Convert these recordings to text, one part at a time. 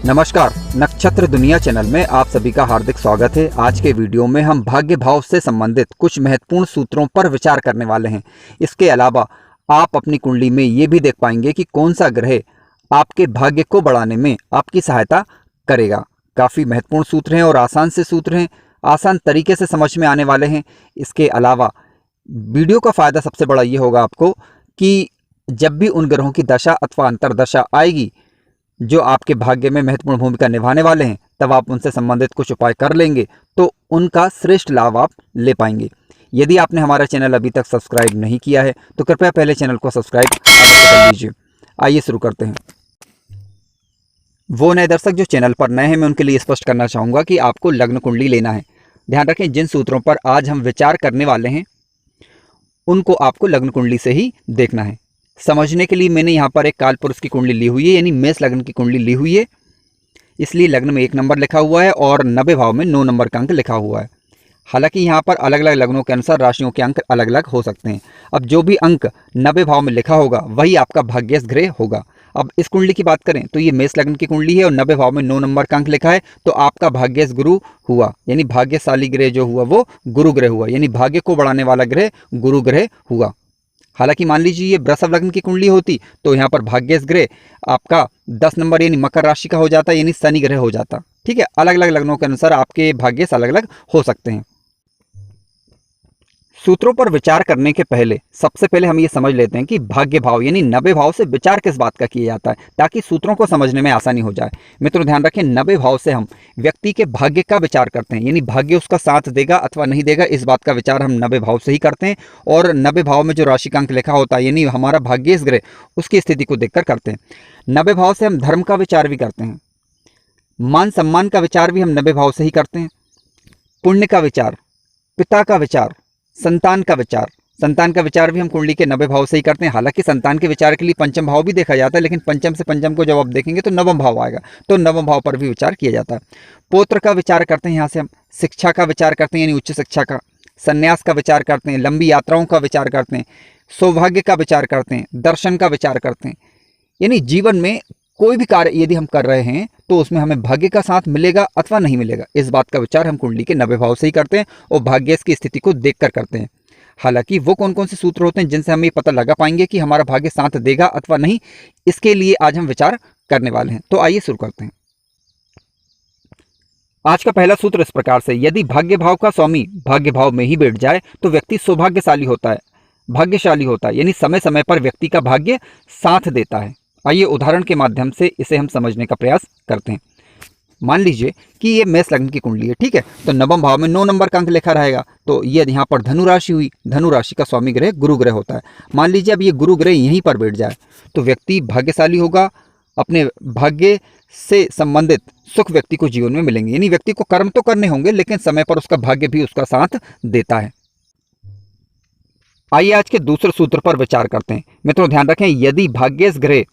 नमस्कार, नक्षत्र दुनिया चैनल में आप सभी का हार्दिक स्वागत है। आज के वीडियो में हम भाग्य भाव से संबंधित कुछ महत्वपूर्ण सूत्रों पर विचार करने वाले हैं। इसके अलावा आप अपनी कुंडली में ये भी देख पाएंगे कि कौन सा ग्रह आपके भाग्य को बढ़ाने में आपकी सहायता करेगा। काफ़ी महत्वपूर्ण सूत्र हैं और आसान से सूत्र हैं, आसान तरीके से समझ में आने वाले हैं। इसके अलावा वीडियो का फ़ायदा सबसे बड़ा ये होगा आपको कि जब भी उन ग्रहों की दशा अथवा अंतरदशा आएगी जो आपके भाग्य में महत्वपूर्ण भूमिका निभाने वाले हैं, तब आप उनसे संबंधित कुछ उपाय कर लेंगे तो उनका श्रेष्ठ लाभ आप ले पाएंगे। यदि आपने हमारा चैनल अभी तक सब्सक्राइब नहीं किया है तो कृपया पहले चैनल को सब्सक्राइब कर लीजिए। आइए शुरू करते हैं। वो नए दर्शक जो चैनल पर नए हैं, मैं उनके लिए स्पष्ट करना चाहूँगा कि आपको लग्न कुंडली लेना है। ध्यान रखें, जिन सूत्रों पर आज हम विचार करने वाले हैं उनको आपको लग्न कुंडली से ही देखना है। समझने के लिए मैंने यहाँ पर एक काल पुरुष की कुंडली ली हुई है, यानी मेष लग्न की कुंडली ली हुई है। इसलिए लग्न में 1 नंबर लिखा हुआ है और 90 भाव में 9 नंबर का अंक लिखा हुआ है। हालांकि यहाँ पर अलग अलग लग्नों के अनुसार राशियों के अंक अलग अलग हो सकते हैं। अब जो भी अंक 90 भाव में लिखा होगा वही आपका भाग्यश ग्रह होगा। अब इस कुंडली की बात करें तो ये मेष लग्न की कुंडली है और 90 भाव में 9 नंबर का अंक लिखा है, तो आपका भाग्यश गुरु हुआ, यानी भाग्यशाली ग्रह जो हुआ वो गुरु ग्रह हुआ, यानी भाग्य को बढ़ाने वाला ग्रह गुरु ग्रह हुआ। हालांकि मान लीजिए ये वृषभ लग्न की कुंडली होती तो यहाँ पर भाग्यश ग्रह आपका 10 नंबर यानी मकर राशि का हो जाता, यानी शनि ग्रह हो जाता। ठीक है, अलग अलग लग्नों के अनुसार आपके भाग्यश अलग अलग हो सकते हैं। सूत्रों पर विचार करने के पहले सबसे पहले हम ये समझ लेते हैं कि भाग्य भाव यानी 90 भाव से विचार किस बात का किया जाता है, ताकि सूत्रों को समझने में आसानी हो जाए। मित्रों ध्यान रखें, 90 भाव से हम व्यक्ति के भाग्य का विचार करते हैं, यानी भाग्य उसका साथ देगा अथवा नहीं देगा, इस बात का विचार हम 90 भाव से ही करते हैं। और 90 भाव में जो राशि का अंक लिखा होता है यानी हमारा भाग्यश ग्रह, उसकी स्थिति को देखकर करते हैं। 90 भाव से हम धर्म का विचार भी करते हैं, मान सम्मान का विचार भी हम 90 भाव से ही करते हैं, पुण्य का विचार, पिता का विचार, संतान का विचार भी हम कुंडली के 90 भाव से ही करते हैं। हालांकि संतान के विचार के लिए पंचम भाव भी देखा जाता है, लेकिन पंचम से पंचम को जब आप देखेंगे तो नवम भाव आएगा, तो नवम भाव पर भी विचार किया जाता है। पौत्र का विचार करते हैं, यहाँ से हम शिक्षा का विचार करते हैं यानी उच्च शिक्षा का, संन्यास का विचार करते हैं, लंबी यात्राओं का विचार करते हैं, सौभाग्य का विचार करते हैं, दर्शन का विचार करते हैं। यानी जीवन में कोई भी कार्य यदि हम कर रहे हैं तो उसमें हमें भाग्य का साथ मिलेगा अथवा नहीं मिलेगा, इस बात का विचार हम कुंडली के 90 भाव से ही करते हैं और भाग्यश की स्थिति को देखकर करते हैं। हालांकि वो कौन कौन से सूत्र होते हैं जिनसे हम ये पता लगा पाएंगे कि हमारा भाग्य साथ देगा अथवा नहीं, इसके लिए आज हम विचार करने वाले हैं। तो आइए शुरू करते हैं। आज का पहला सूत्र इस प्रकार से, यदि भाग्य भाव का स्वामी भाग्य भाव में ही बैठ जाए तो व्यक्ति सौभाग्यशाली होता है, भाग्यशाली होता है, यानी समय समय पर व्यक्ति का भाग्य साथ देता है। आइए उदाहरण के माध्यम से इसे हम समझने का प्रयास करते हैं। मान लीजिए कि ये मेष लग्न की कुंडली है, ठीक है, तो नवम भाव में 9 नंबर का अंक लिखा रहेगा, तो ये यहाँ पर धनु राशि हुई। धनु राशि का स्वामी ग्रह गुरु ग्रह होता है। मान लीजिए अब ये गुरु ग्रह यहीं पर बैठ जाए तो व्यक्ति भाग्यशाली होगा, अपने भाग्य से संबंधित सुख व्यक्ति को जीवन में मिलेंगे, यानी व्यक्ति को कर्म तो करने होंगे लेकिन समय पर उसका भाग्य भी उसका साथ देता है। आइए आज के दूसरे सूत्र पर विचार करते हैं। मित्रों ध्यान रखें, यदि भाग्यश ग्रह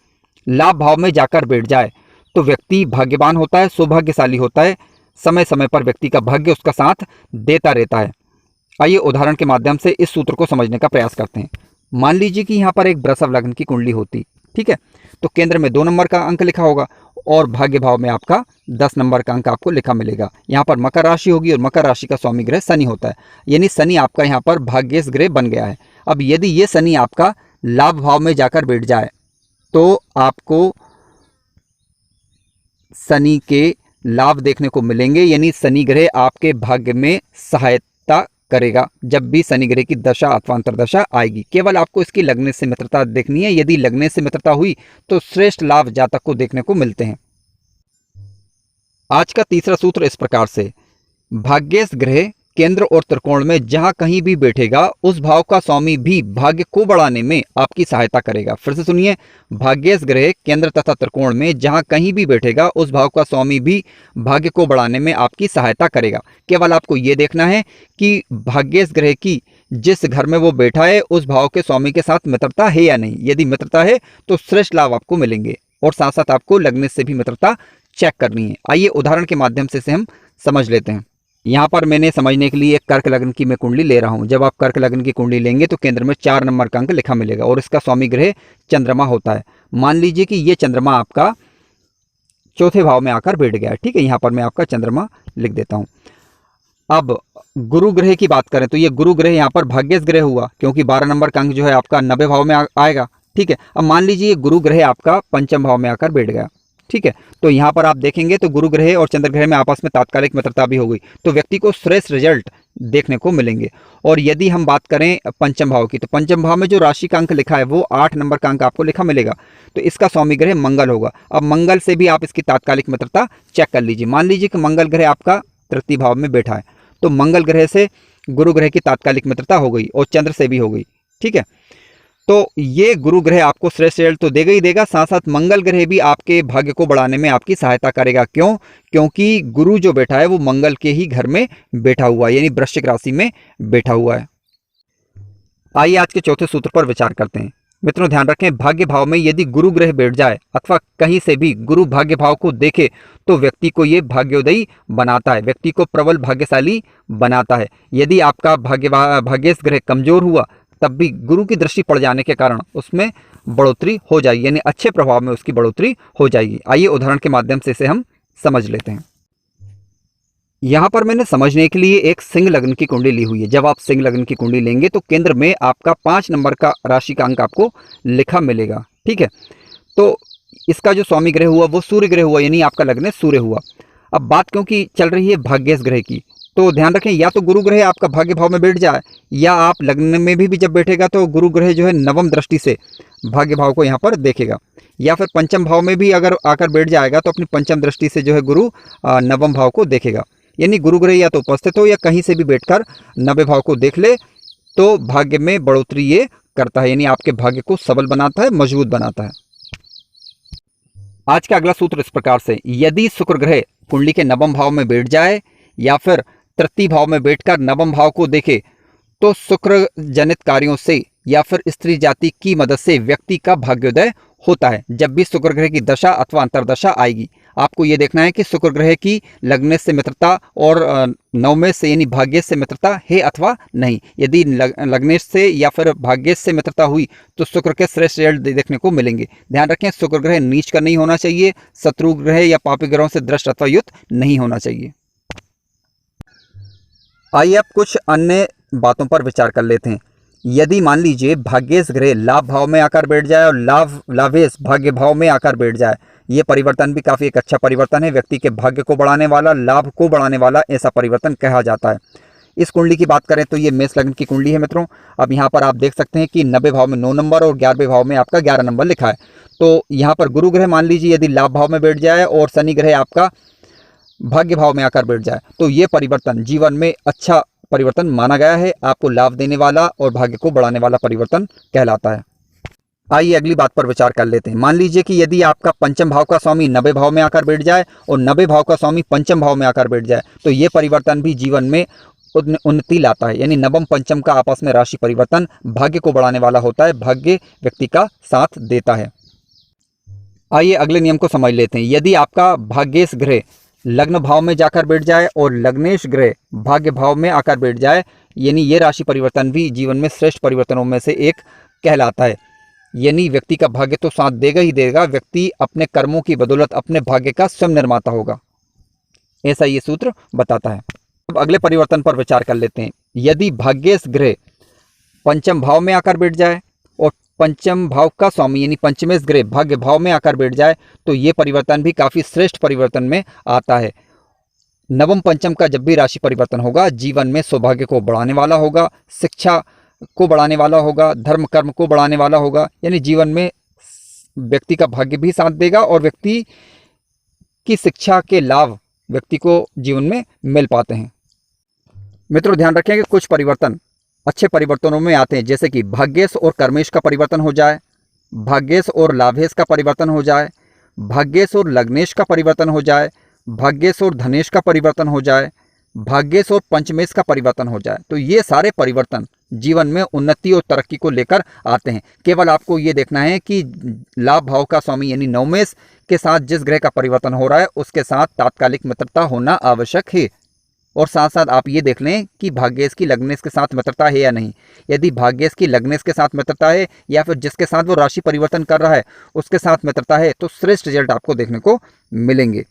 लाभ भाव में जाकर बैठ जाए तो व्यक्ति भाग्यवान होता है, सौभाग्यशाली होता है, समय समय पर व्यक्ति का भाग्य उसका साथ देता रहता है। आइए उदाहरण के माध्यम से इस सूत्र को समझने का प्रयास करते हैं। मान लीजिए कि यहाँ पर एक वृषभ लग्न की कुंडली होती, ठीक है, तो केंद्र में 2 नंबर का अंक लिखा होगा और भाग्य भाव में आपका 10 नंबर का अंक आपको लिखा मिलेगा। यहाँ पर मकर राशि होगी और मकर राशि का स्वामी ग्रह शनि होता है, यानी शनि आपका यहाँ पर भाग्यश ग्रह बन गया है। अब यदि ये शनि आपका लाभ भाव में जाकर बैठ जाए तो आपको शनि के लाभ देखने को मिलेंगे, यानी शनि ग्रह आपके भाग्य में सहायता करेगा जब भी शनि ग्रह की दशा अथवा अंतरदशा आएगी। केवल आपको इसकी लग्न से मित्रता देखनी है, यदि लग्न से मित्रता हुई तो श्रेष्ठ लाभ जातक को देखने को मिलते हैं। आज का तीसरा सूत्र इस प्रकार से, भाग्यश ग्रह केंद्र और त्रिकोण में जहां कहीं भी बैठेगा उस भाव का स्वामी भी भाग्य को बढ़ाने में आपकी सहायता करेगा। फिर से सुनिए, भाग्यश ग्रह केंद्र तथा त्रिकोण में जहां कहीं भी बैठेगा उस भाव का स्वामी भी भाग्य को बढ़ाने में आपकी सहायता करेगा। केवल आपको ये देखना है कि भाग्यश ग्रह की जिस घर में वो बैठा है उस भाव के स्वामी के साथ मित्रता है या नहीं। यदि मित्रता है तो श्रेष्ठ लाभ आपको मिलेंगे और साथ साथ आपको लग्न से भी मित्रता चेक करनी है। आइए उदाहरण के माध्यम से हम समझ लेते हैं। यहाँ पर मैंने समझने के लिए एक कर्क लग्न की मैं कुंडली ले रहा हूँ। जब आप कर्क लग्न की कुंडली लेंगे तो केंद्र में 4 नंबर का अंक लिखा मिलेगा और इसका स्वामी ग्रह चंद्रमा होता है। मान लीजिए कि ये चंद्रमा आपका चौथे भाव में आकर बैठ गया है। ठीक है, यहाँ पर मैं आपका चंद्रमा लिख देता हूँ। अब गुरु ग्रह की बात करें तो ये गुरु ग्रह यहाँ पर भाग्यस ग्रह हुआ, क्योंकि 12 नंबर का अंक जो है आपका 90 भाव में आएगा। ठीक है, अब मान लीजिए ये गुरु ग्रह आपका पंचम भाव में आकर बैठ गया। ठीक है, तो यहाँ पर आप देखेंगे तो गुरु ग्रह और चंद्र ग्रह में आपस में तात्कालिक मित्रता भी हो गई, तो व्यक्ति को श्रेष्ठ रिजल्ट देखने को मिलेंगे। और यदि हम बात करें पंचम भाव की, तो पंचम भाव में जो राशि का अंक लिखा है वो 8 नंबर का अंक आपको लिखा मिलेगा, तो इसका स्वामी ग्रह मंगल होगा। अब मंगल से भी आप इसकी तात्कालिक मित्रता चेक कर लीजिए। मान लीजिए कि मंगल ग्रह आपका तृतीय भाव में बैठा है, तो मंगल ग्रह से गुरु ग्रह की तात्कालिक मित्रता हो गई और चंद्र से भी हो गई। ठीक है, तो ये गुरु ग्रह आपको श्रेष्ठ रिजल्ट तो देगा ही देगा, साथ साथ मंगल ग्रह भी आपके भाग्य को बढ़ाने में आपकी सहायता करेगा। क्यों? क्योंकि गुरु जो बैठा है वो मंगल के ही घर में बैठा हुआ है, यानी वृश्चिक राशि में बैठा हुआ है। आइए आज के चौथे सूत्र पर विचार करते हैं। मित्रों ध्यान रखें, भाग्य भाव में यदि गुरु ग्रह बैठ जाए अथवा कहीं से भी गुरु भाग्य भाव को देखे तो व्यक्ति को ये भाग्योदयी बनाता है, व्यक्ति को प्रबल भाग्यशाली बनाता है। यदि आपका भाग्येश ग्रह कमजोर हुआ तब भी गुरु की दृष्टि पड़ जाने के कारण उसमें बढ़ोतरी हो जाएगी, यानी अच्छे प्रभाव में उसकी बढ़ोतरी हो जाएगी। आइए उदाहरण के माध्यम से इसे हम समझ लेते हैं। यहाँ पर मैंने समझने के लिए एक सिंह लग्न की कुंडली ली हुई है। जब आप सिंह लग्न की कुंडली लेंगे तो केंद्र में आपका 5 नंबर का राशि का अंक आपको लिखा मिलेगा। ठीक है, तो इसका जो स्वामी ग्रह हुआ वो सूर्य ग्रह हुआ, यानी आपका लग्न सूर्य हुआ। अब बात क्योंकि चल रही है भाग्येश ग्रह की, तो ध्यान रखें या तो गुरु ग्रह आपका भाग्य भाव में बैठ जाए, या आप लग्न में भी जब बैठेगा तो गुरु ग्रह जो है नवम दृष्टि से भाग्य भाव को यहाँ पर देखेगा, या फिर पंचम भाव में भी अगर आकर बैठ जाएगा तो अपनी पंचम दृष्टि से जो है गुरु नवम भाव को देखेगा। यानी गुरु ग्रह या तो उपस्थित हो या कहीं से भी बैठकर 90 भाव को देख ले तो भाग्य में बढ़ोतरी ये करता है, यानी आपके भाग्य को सबल बनाता है, मजबूत बनाता है। आज का अगला सूत्र इस प्रकार से, यदि शुक्र ग्रह कुंडली के नवम भाव में बैठ जाए या फिर तृतीय भाव में बैठकर नवम भाव को देखे तो शुक्र जनित कार्यों से या फिर स्त्री जाति की मदद से व्यक्ति का भाग्योदय होता है। जब भी शुक्र ग्रह की दशा अथवा अंतरदशा आएगी, आपको ये देखना है कि शुक्र ग्रह की लग्न से मित्रता और नवमेश से यानी भाग्येश से मित्रता है अथवा नहीं। यदि लग्नेश से या फिर भाग्येश से मित्रता हुई तो शुक्र के श्रेष्ठ रिजल्ट देखने को मिलेंगे। ध्यान रखें, शुक्र ग्रह नीच का नहीं होना चाहिए, शत्रु ग्रह या पापी ग्रहों से दृष्ट अथवा युक्त नहीं होना चाहिए। आइए अब कुछ अन्य बातों पर विचार कर लेते हैं। यदि मान लीजिए भाग्येश ग्रह लाभ भाव में आकर बैठ जाए और लाभेश भाग्य भाव में आकर बैठ जाए, ये परिवर्तन भी काफ़ी एक अच्छा परिवर्तन है। व्यक्ति के भाग्य को बढ़ाने वाला, लाभ को बढ़ाने वाला ऐसा परिवर्तन कहा जाता है। इस कुंडली की बात करें तो ये मेष लग्न की कुंडली है मित्रों। अब यहाँ पर आप देख सकते हैं कि 90 भाव में 9 नंबर और 11वें भाव में आपका 11 नंबर लिखा है। तो यहाँ पर गुरु ग्रह मान लीजिए यदि लाभ भाव में बैठ जाए और शनि ग्रह आपका भाग्य भाव में आकर बैठ जाए तो ये परिवर्तन जीवन में अच्छा परिवर्तन माना गया है, आपको लाभ देने वाला और भाग्य को बढ़ाने वाला परिवर्तन कहलाता है। आइए अगली बात पर विचार कर लेते हैं। मान लीजिए कि यदि आपका पंचम भाव का स्वामी 90 भाव में आकर बैठ जाए और 90 भाव का स्वामी पंचम भाव में आकर बैठ जाए तो ये परिवर्तन भी जीवन में उन्नति लाता है, यानी नवम पंचम का आपस में राशि परिवर्तन भाग्य को बढ़ाने वाला होता है, भाग्य व्यक्ति का साथ देता है। आइए अगले नियम को समझ लेते हैं। यदि आपका भाग्येश ग्रह लग्न भाव में जाकर बैठ जाए और लग्नेश ग्रह भाग्य भाव में आकर बैठ जाए, यानी ये राशि परिवर्तन भी जीवन में श्रेष्ठ परिवर्तनों में से एक कहलाता है। यानी व्यक्ति का भाग्य तो साथ देगा ही देगा, व्यक्ति अपने कर्मों की बदौलत अपने भाग्य का स्वयं निर्माता होगा, ऐसा ये सूत्र बताता है। अब अगले परिवर्तन पर विचार कर लेते हैं। यदि भाग्येश ग्रह पंचम भाव में आकर बैठ जाए और पंचम भाव का स्वामी यानी पंचमेश ग्रह भाग्य भाव में आकर बैठ जाए तो ये परिवर्तन भी काफ़ी श्रेष्ठ परिवर्तन में आता है। नवम पंचम का जब भी राशि परिवर्तन होगा जीवन में सौभाग्य को बढ़ाने वाला होगा, शिक्षा को बढ़ाने वाला होगा, धर्म कर्म को बढ़ाने वाला होगा, यानी जीवन में व्यक्ति का भाग्य भी साथ देगा और व्यक्ति की शिक्षा के लाभ व्यक्ति को जीवन में मिल पाते हैं। मित्रों ध्यान रखें कि कुछ परिवर्तन अच्छे परिवर्तनों में आते हैं, जैसे कि भाग्येश और कर्मेश का परिवर्तन हो जाए, भाग्येश और लाभेश का परिवर्तन हो जाए, भाग्येश और लग्नेश का परिवर्तन हो जाए, भाग्येश और धनेश का परिवर्तन हो जाए, भाग्येश और पंचमेश का परिवर्तन हो जाए। तो ये सारे परिवर्तन जीवन में उन्नति और तरक्की को लेकर आते हैं। केवल आपको ये देखना है कि लाभ भाव का स्वामी यानी नवमेश के साथ जिस ग्रह का परिवर्तन हो रहा है उसके साथ तात्कालिक मित्रता होना आवश्यक है। और साथ साथ आप ये देख लें कि भाग्येश की लग्नेश के साथ मित्रता है या नहीं। यदि भाग्येश की लग्नेश के साथ मित्रता है या फिर जिसके साथ वो राशि परिवर्तन कर रहा है उसके साथ मित्रता है तो श्रेष्ठ रिजल्ट आपको देखने को मिलेंगे।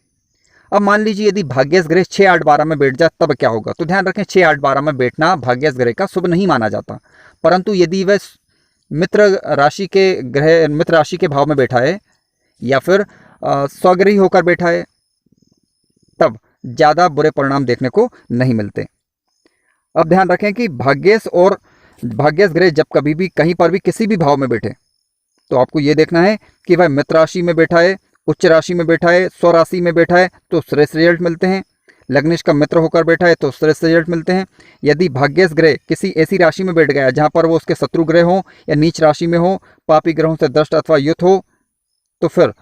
अब मान लीजिए यदि भाग्येश ग्रह 6, 8, 12 में बैठ जाए तब क्या होगा। तो ध्यान रखें 6, 8, 12 में बैठना भाग्येश ग्रह का शुभ नहीं माना जाता, परंतु यदि वह मित्र राशि के भाव में बैठा है या फिर स्वग्रही होकर बैठा है तब ज़्यादा बुरे परिणाम देखने को नहीं मिलते। अब ध्यान रखें कि भाग्येश ग्रह जब कभी भी कहीं पर भी किसी भी भाव में बैठे तो आपको ये देखना है कि वह मित्र राशि में बैठा है, उच्च राशि में बैठा है, स्वराशि में बैठा है तो श्रेष्ठ रिजल्ट मिलते हैं। लग्नेश का मित्र होकर बैठा है तो श्रेष्ठ रिजल्ट मिलते हैं। यदि भाग्येश ग्रह किसी ऐसी राशि में बैठ गया जहां पर वो उसके शत्रु ग्रह हो या नीच राशि में हो, पापी ग्रहों से दष्ट अथवा युत हो, तो फिर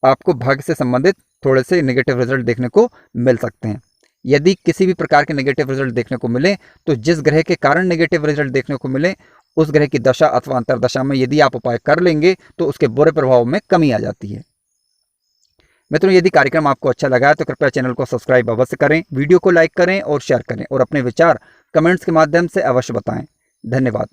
आपको भाग्य से संबंधित थोड़े से नेगेटिव रिजल्ट देखने को मिल सकते हैं। यदि किसी भी प्रकार के नेगेटिव रिजल्ट देखने को मिले तो जिस ग्रह के कारण नेगेटिव रिजल्ट देखने को मिले उस ग्रह की दशा अथवा अंतरदशा में यदि आप उपाय कर लेंगे तो उसके बुरे प्रभाव में कमी आ जाती है। मित्रों, यदि कार्यक्रम आपको अच्छा लगा है तो कृपया चैनल को सब्सक्राइब अवश्य करें, वीडियो को लाइक करें और शेयर करें और अपने विचार कमेंट्स के माध्यम से अवश्य बताएं। धन्यवाद।